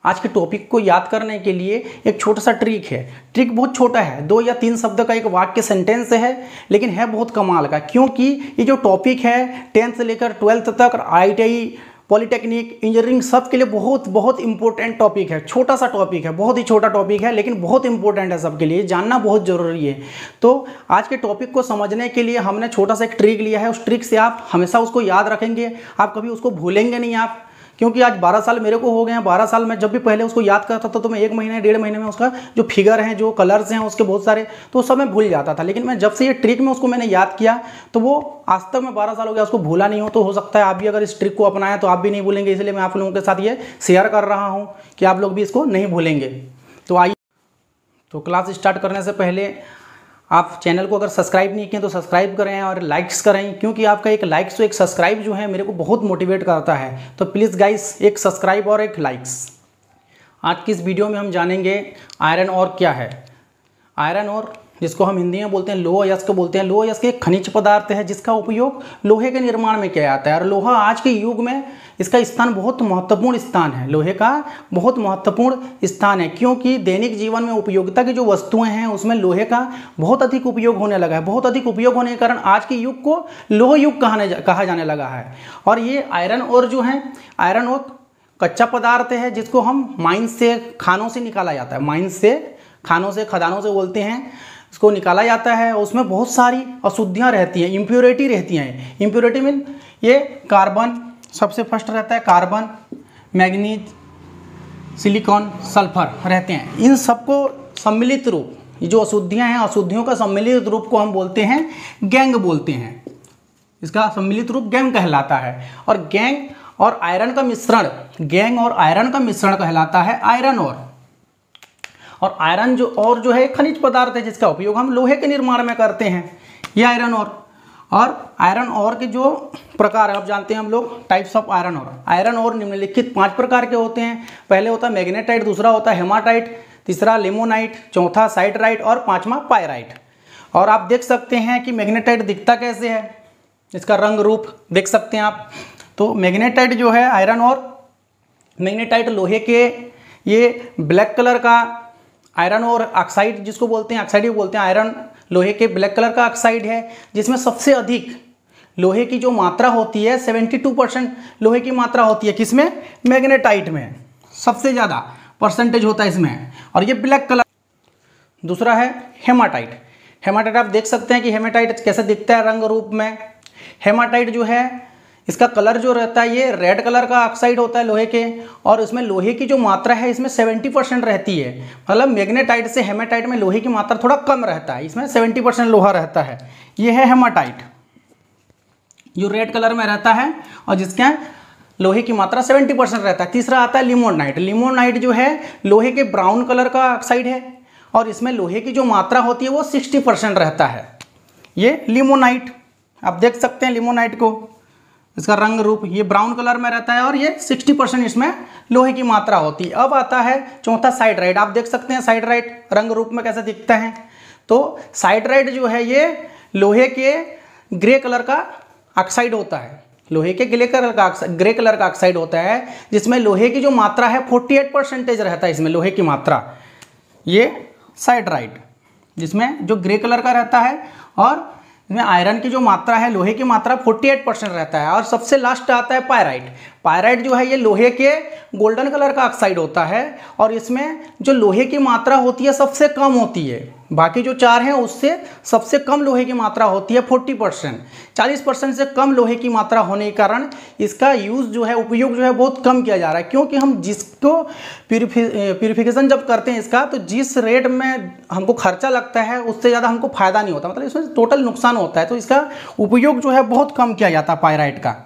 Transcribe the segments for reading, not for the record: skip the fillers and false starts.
आज के टॉपिक को याद करने के लिए एक छोटा सा ट्रिक है। ट्रिक बहुत छोटा है, 2 या 3 शब्द का एक वाक्य सेंटेंस है, लेकिन है बहुत कमाल का। क्योंकि ये जो टॉपिक है 10th से लेकर 12th तक ITI, पॉलीटेक्निक, इंजीनियरिंग सब के लिए बहुत बहुत इंपॉर्टेंट टॉपिक है। छोटा सा टॉपिक है, बहुत ही छोटा टॉपिक है, लेकिन बहुत इंपॉर्टेंट है सबके लिए, जानना बहुत ज़रूरी है। तो आज के टॉपिक को समझने के लिए हमने छोटा सा एक ट्रिक लिया है। उस ट्रिक से आप हमेशा उसको याद रखेंगे, आप कभी उसको भूलेंगे नहीं आप। क्योंकि आज 12 साल मेरे को हो गए हैं। 12 साल में जब भी पहले उसको याद करता था तो मैं 1 महीने 1.5 महीने में उसका जो फिगर हैं, जो कलर्स हैं उसके बहुत सारे, तो सब मैं भूल जाता था। लेकिन मैं जब से ये ट्रिक में उसको मैंने याद किया तो वो आज तक मैं 12 साल हो गया उसको भूला नहीं हो। तो हो सकता है आप भी अगर इस ट्रिक को अपनाएं तो आप भी नहीं भूलेंगे। इसलिए मैं आप लोगों के साथ ये शेयर कर रहा हूँ कि आप लोग भी इसको नहीं भूलेंगे। तो आइए, तो क्लास स्टार्ट करने से पहले आप चैनल को अगर सब्सक्राइब नहीं किए तो सब्सक्राइब करें और लाइक्स करें, क्योंकि आपका एक लाइक्स तो एक सब्सक्राइब जो है मेरे को बहुत मोटिवेट करता है। तो प्लीज़ गाइस, एक सब्सक्राइब और एक लाइक्स। आज की इस वीडियो में हम जानेंगे आयरन ओर क्या है। आयरन ओर, जिसको हम हिंदी में बोलते हैं लोह अयस्क बोलते हैं। लोह अयस्क एक खनिज पदार्थ है जिसका उपयोग लोहे के निर्माण में किया जाता है। और लोहा आज के युग में इसका स्थान बहुत महत्वपूर्ण स्थान है। लोहे का बहुत महत्वपूर्ण स्थान है, क्योंकि दैनिक जीवन में उपयोगिता की जो वस्तुएं हैं उसमें लोहे का बहुत अधिक उपयोग होने लगा है। बहुत अधिक उपयोग होने के कारण आज के युग को लोह युग कहा जाने लगा है। और ये आयरन ओर जो है, आयरन ओर कच्चा पदार्थ है जिसको हम माइंस से, खानों से निकाला जाता है। माइंस से, खानों से, खदानों से बोलते हैं, इसको निकाला जाता है। उसमें बहुत सारी अशुद्धियाँ रहती हैं, इम्प्योरिटी रहती हैं। इम्प्योरिटी मीन ये कार्बन सबसे फर्स्ट रहता है, कार्बन, मैग्नीज, सिलिकॉन, सल्फर रहते हैं। इन सबको सम्मिलित रूप, ये जो अशुद्धियाँ हैं, अशुद्धियों का सम्मिलित रूप को हम बोलते हैं गैंग बोलते हैं। इसका सम्मिलित रूप गैंग कहलाता है। और गैंग और आयरन का मिश्रण, गैंग और आयरन का मिश्रण कहलाता है आयरन ओर। और आयरन जो है खनिज पदार्थ है जिसका उपयोग हम लोहे के निर्माण में करते हैं। ये आयरन ओर। और आयरन ओर के जो प्रकार है, आप जानते हैं हम लोग types of iron ore. Iron ore निम्नलिखित 5 प्रकार के होते हैं। पहले होता है मैग्नेटाइट, दूसरा होता है हेमाटाइट, तीसरा लिमोनाइट, चौथा साइडराइट और 5वां पायराइट। और आप देख सकते हैं कि मैग्नेटाइट दिखता कैसे है, इसका रंग रूप देख सकते हैं आप। तो मैग्नेटाइट जो है आयरन ओर, मैग्नेटाइट लोहे के ये ब्लैक कलर का आयरन और ऑक्साइड जिसको बोलते हैं, ऑक्साइड भी बोलते हैं। आयरन लोहे के ब्लैक कलर का ऑक्साइड है जिसमें सबसे अधिक लोहे की जो मात्रा होती है 72% लोहे की मात्रा होती है। किसमें? मैग्नेटाइट में सबसे ज़्यादा परसेंटेज होता है इसमें। और ये ब्लैक कलर। दूसरा है हेमाटाइट। हेमाटाइट आप देख सकते हैं कि हेमाटाइट कैसे दिखता है रंग रूप में। हेमाटाइट जो है इसका कलर जो रहता है ये रेड कलर का ऑक्साइड होता है लोहे के। और इसमें लोहे की जो मात्रा है इसमें 70% रहती है। मतलब मैग्नेटाइट से हेमाटाइट में लोहे की मात्रा थोड़ा कम रहता है, इसमें 70% लोहा रहता है। ये है हेमाटाइट जो रेड कलर में रहता है और जिसके लोहे की मात्रा 70% रहता है। तीसरा आता है लिमोनाइट। लिमोनाइट जो है लोहे के ब्राउन कलर का ऑक्साइड है और इसमें लोहे की जो मात्रा होती है वो 60% रहता है। ये लिमोनाइट आप देख सकते हैं, लिमोनाइट को, इसका रंग रूप ये ब्राउन कलर में रहता है और ये 60% इसमें लोहे की मात्रा होती है। अब आता है चौथा साइडराइट। आप देख सकते हैं साइडराइट रंग रूप में कैसे दिखता है। तो साइडराइट जो है ये लोहे के ग्रे कलर का ऑक्साइड होता है। लोहे के ग्रे कलर का ऑक्साइड होता है जिसमें लोहे की जो मात्रा है 48% रहता है इसमें लोहे की मात्रा। ये साइडराइट जिसमें जो ग्रे कलर का रहता है और इसमें आयरन की जो मात्रा है, लोहे की मात्रा 48% रहता है। और सबसे लास्ट आता है पायराइट। पायराइट जो है ये लोहे के गोल्डन कलर का ऑक्साइड होता है और इसमें जो लोहे की मात्रा होती है सबसे कम होती है। बाकी जो 4 हैं उससे सबसे कम लोहे की मात्रा होती है 40%। 40% से कम लोहे की मात्रा होने के कारण इसका यूज़ जो है, उपयोग जो है बहुत कम किया जा रहा है। क्योंकि हम जिसको प्यूरिफिकेशन जब करते हैं इसका, तो जिस रेट में हमको खर्चा लगता है उससे ज़्यादा हमको फ़ायदा नहीं होता, मतलब इसमें टोटल नुकसान होता है। तो इसका उपयोग जो है बहुत कम किया जाता है पायराइट का।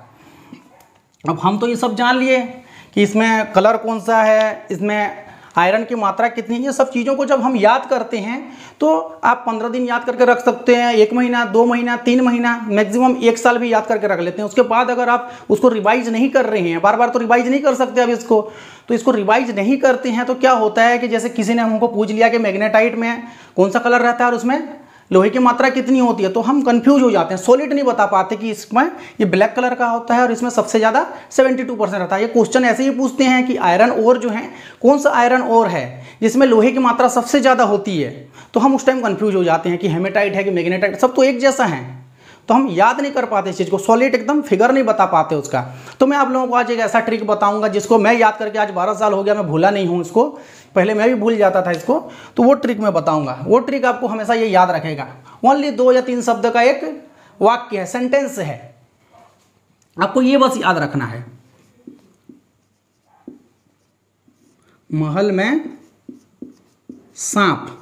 अब हम तो ये सब जान लिए कि इसमें कलर कौन सा है, इसमें आयरन की मात्रा कितनी है। ये सब चीज़ों को जब हम याद करते हैं तो आप 15 दिन याद करके रख सकते हैं, 1 महीना, 2 महीना, 3 महीना, मैक्सिमम 1 साल भी याद करके रख लेते हैं। उसके बाद अगर आप उसको रिवाइज नहीं कर रहे हैं, बार बार तो रिवाइज नहीं कर सकते अब इसको, तो इसको रिवाइज नहीं करते हैं तो क्या होता है कि जैसे किसी ने हमको पूछ लिया कि मैग्नेटाइट में कौन सा कलर रहता है और उसमें लोहे की मात्रा कितनी होती है, तो हम कंफ्यूज हो जाते हैं, सॉलिड नहीं बता पाते कि इसमें ये ब्लैक कलर का होता है और इसमें सबसे ज़्यादा 72% रहता है। ये क्वेश्चन ऐसे ही पूछते हैं कि आयरन ओर जो है, कौन सा आयरन ओर है जिसमें लोहे की मात्रा सबसे ज़्यादा होती है, तो हम उस टाइम कंफ्यूज हो जाते हैं कि हेमेटाइट है कि मैग्नेटाइट, सब तो एक जैसा है, तो हम याद नहीं कर पाते इस चीज़ को, सॉलिड एकदम फिगर नहीं बता पाते उसका। तो मैं आप लोगों को आज एक ऐसा ट्रिक बताऊंगा जिसको मैं याद करके आज 12 साल हो गया, मैं भूला नहीं हूँ इसको, पहले मैं भी भूल जाता था इसको, तो वो ट्रिक मैं बताऊंगा। वो ट्रिक आपको हमेशा ये याद रखेगा। ओनली 2 या 3 शब्द का एक वाक्य है, सेंटेंस है, आपको ये बस याद रखना है। महल में सांप,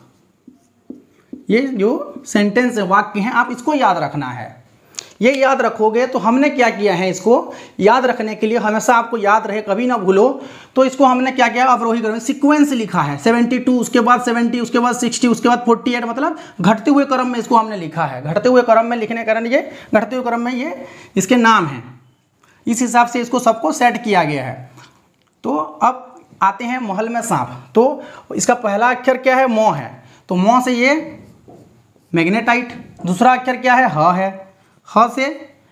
ये जो सेंटेंस है, वाक्य है, आप इसको याद रखना है। ये याद रखोगे तो हमने क्या किया है, इसको याद रखने के लिए हमेशा आपको याद रहे, कभी ना भूलो, तो इसको हमने क्या किया, अवरोही क्रम में सीक्वेंस लिखा है। 72, उसके बाद 70, उसके बाद 60, उसके बाद 48, मतलब घटते हुए क्रम में इसको हमने लिखा है। घटते हुए क्रम में लिखने के कारण ये घटते हुए क्रम में ये इसके नाम हैं, इस हिसाब से इसको सबको सेट किया गया है। तो अब आते हैं महल में सांप, तो इसका पहला अक्षर क्या है, मौ है, तो मौ से ये मैग्नेटाइट। दूसरा अक्षर क्या है, ह है, ह से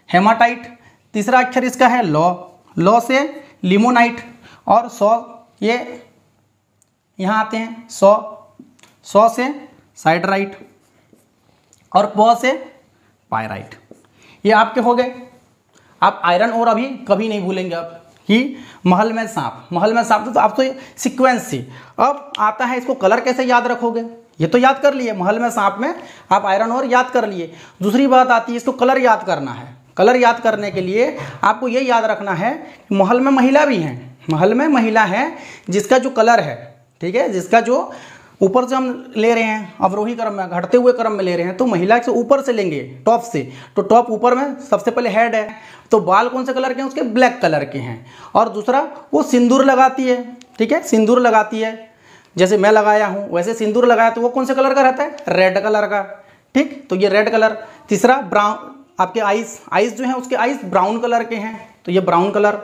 हेमाटाइट। तीसरा अक्षर इसका है लौ, लौ से लिमोनाइट। और सौ, ये यहाँ आते हैं सौ, सौ से साइडराइट। और प से पायराइट। ये आपके हो गए। आप आयरन और अभी कभी नहीं भूलेंगे आप कि महल में सांप, महल में सांप, तो आप तो सीक्वेंस से। अब आता है इसको कलर कैसे याद रखोगे, ये तो याद कर लिए, महल में सांप में आप आयरन और याद कर लिए। दूसरी बात आती है इसको कलर याद करना है। कलर याद करने के लिए आपको ये याद रखना है कि महल में महिला भी है, महल में महिला है जिसका जो कलर है, ठीक है, जिसका जो ऊपर से हम ले रहे हैं अवरोही क्रम में, घटते हुए क्रम में ले रहे हैं, तो महिला से ऊपर से लेंगे, टॉप से, तो टॉप ऊपर में सबसे पहले हेड है, तो बाल कौन से कलर के हैं, उसके ब्लैक कलर के हैं। और दूसरा वो सिंदूर लगाती है, ठीक है, सिंदूर लगाती है, जैसे मैं लगाया हूँ वैसे सिंदूर लगाया, तो वो कौन से कलर का रहता है, रेड कलर का, ठीक, तो ये रेड कलर। तीसरा ब्राउन, आपके आइस, आइस जो है उसके आइस ब्राउन कलर के हैं, तो ये ब्राउन कलर।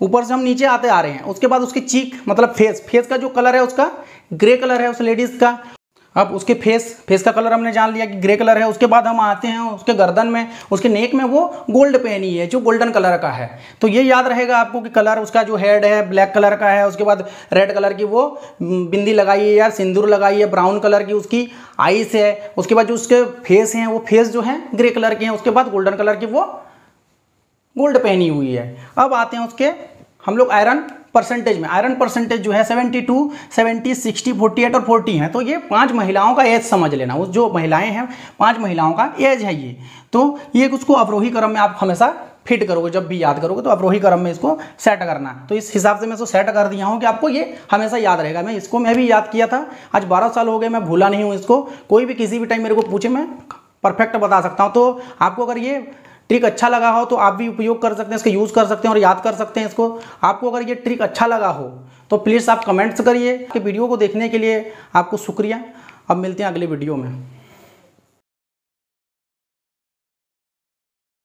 ऊपर से हम नीचे आते आ रहे हैं, उसके बाद उसके चीक मतलब फेस, फेस का जो कलर है उसका ग्रे कलर है उस लेडीज़ का। अब उसके फेस का कलर हमने जान लिया कि ग्रे कलर है। उसके बाद हम आते हैं उसके गर्दन में, उसके नेक में वो गोल्ड पहनी है जो गोल्डन कलर का है। तो ये याद रहेगा आपको कि कलर उसका जो हेड है ब्लैक कलर का है, उसके बाद रेड कलर की वो बिंदी लगाई है या सिंदूर लगाई है, ब्राउन कलर की उसकी आइस है, उसके बाद जो उसके फेस हैं वो फेस जो है ग्रे कलर के हैं, उसके बाद गोल्डन कलर की वो गोल्ड पहनी हुई है। अब आते हैं उसके हम लोग आयरन परसेंटेज में। आयरन परसेंटेज जो है 72, 70, 60, 48 और 40 है। तो ये 5 महिलाओं का एज समझ लेना, उस जो महिलाएं हैं 5 महिलाओं का एज है ये। तो ये उसको अवरोही क्रम में आप हमेशा फिट करोगे, जब भी याद करोगे तो अवरोही क्रम में इसको सेट करना। तो इस हिसाब से मैं इसको सेट कर दिया हूँ कि आपको ये हमेशा याद रहेगा। मैं भी याद किया था, आज 12 साल हो गए, मैं भूला नहीं हूँ इसको। कोई भी किसी भी टाइम मेरे को पूछे मैं परफेक्ट बता सकता हूँ। तो आपको अगर ये ट्रिक अच्छा लगा हो तो आप भी उपयोग कर सकते हैं, इसका यूज़ कर सकते हैं और याद कर सकते हैं इसको। आपको अगर ये ट्रिक अच्छा लगा हो तो प्लीज़ आप कमेंट्स करिए। कि वीडियो को देखने के लिए आपको शुक्रिया। अब मिलते हैं अगले वीडियो में।